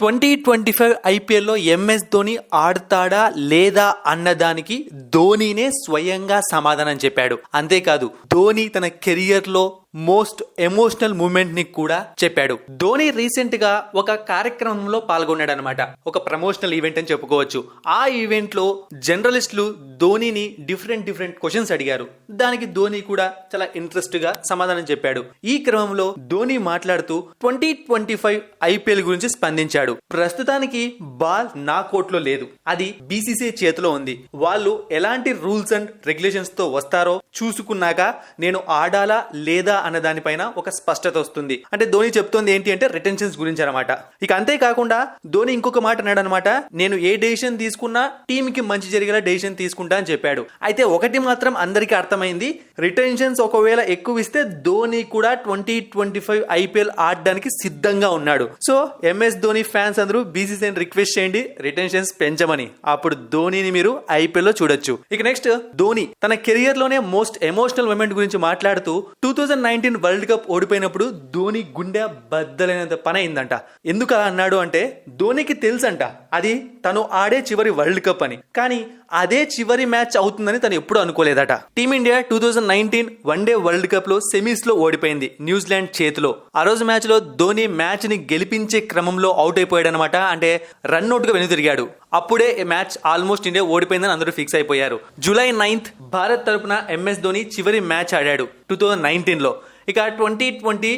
2025 ఐపీఎల్లో ఎంఎస్ ధోని ఆడతాడా లేదా అన్నదానికి ధోనినే స్వయంగా సమాధానం చెప్పాడు. అంతేకాదు ధోని తన కెరియర్ లో మోస్ట్ ఎమోషనల్ మూమెంట్ ని కూడా చెప్పాడు. ధోని రీసెంట్ గా ఒక కార్యక్రమంలో పాల్గొన్నాడు అనమాట. ఒక ప్రమోషనల్ ఈవెంట్ అని చెప్పుకోవచ్చు. ఆ ఈవెంట్ లో జర్నలిస్టులు ధోనిని డిఫరెంట్ క్వశ్చన్స్ అడిగారు. దానికి ధోని కూడా చాలా ఇంట్రెస్ట్ గా సమాధానం చెప్పాడు. ఈ క్రమంలో ధోని మాట్లాడుతూ 2025 ఐపీఎల్ గురించి స్పందించాడు. ప్రస్తుతానికి బాల్ నా కోర్టులో లేదు, అది బీసీసీఐ చేతిలో ఉంది. వాళ్ళు ఎలాంటి రూల్స్ అండ్ రెగ్యులేషన్స్ తో వస్తారో చూసుకున్నాక నేను ఆడాలా లేదా అన్న దానిపైన ఒక స్పష్టత వస్తుంది. అంటే ధోని చెప్తోంది ఏంటి అంటే రిటెన్షన్స్ గురించి అనమాట. ఇక అంతేకాకుండా ధోని ఇంకొక మాట అన్నాడు అనమాట. నేను ఏ డెసిషన్ తీసుకున్నా టీమ్ కి మంచి జరిగేలా డెసిషన్ తీసుకుంటా అని చెప్పాడు. అయితే ఒకటి మాత్రం అందరికీ అర్థమైంది, రిటెన్షన్స్ ఒకవేళ ఎక్కువ ఇస్తే ధోని కూడా 2025 ఐపీఎల్ ఆడడానికి సిద్ధంగా ఉన్నాడు. సో ఎంఎస్ ధోని ఫ్యాన్స్ అందరూ బీసీసీఐ రిక్వెస్ట్ చేయండి రిటెన్షన్స్ పెంచమని. అప్పుడు ధోనిని మీరు ఐపీఎల్ లో చూడొచ్చు. ఇక నెక్స్ట్ ధోని తన కెరియర్ లోనే మోస్ట్ ఎమోషనల్ మూమెంట్ గురించి మాట్లాడుతూ 2019 వరల్డ్ కప్ ఓడిపోయినప్పుడు ధోని గుండె బద్దలైనంత పని అయిందంట. ఎందుకు అలా అన్నాడు అంటే ధోనికి తెలుసంట అది తను ఆడే చివరి వరల్డ్ కప్ అని. కానీ అదే చివరి మ్యాచ్ అవుతుందని తను ఎప్పుడు అనుకోలేదట. టీమిండియా 2019 వన్డే వరల్డ్ కప్ లో సెమీస్ లో ఓడిపోయింది న్యూజిలాండ్ చేతిలో. ఆ రోజు మ్యాచ్ లో ధోని మ్యాచ్ ని గెలిపించే క్రమంలో అవుట్ అయిపోయాడు అనమాట. అంటే రన్ అవుట్ గా వెనుదిరిగాడు. అప్పుడే మ్యాచ్ ఆల్మోస్ట్ ఇండియా ఓడిపోయిందని అందరూ ఫిక్స్ అయిపోయారు. జూలై 9th భారత్ తరపున ఎంఎస్ ధోని చివరి మ్యాచ్ ఆడాడు 2019 లో. ఇక 2020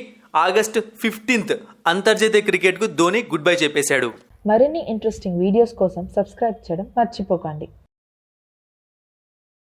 ఆగస్ట్ 15th అంతర్జాతీయ క్రికెట్ కు ధోని గుడ్ బై చెప్పేశాడు. మరిన్ని ఇంట్రెస్టింగ్ వీడియోస్ కోసం సబ్స్క్రైబ్ చేయడం మర్చిపోకండి.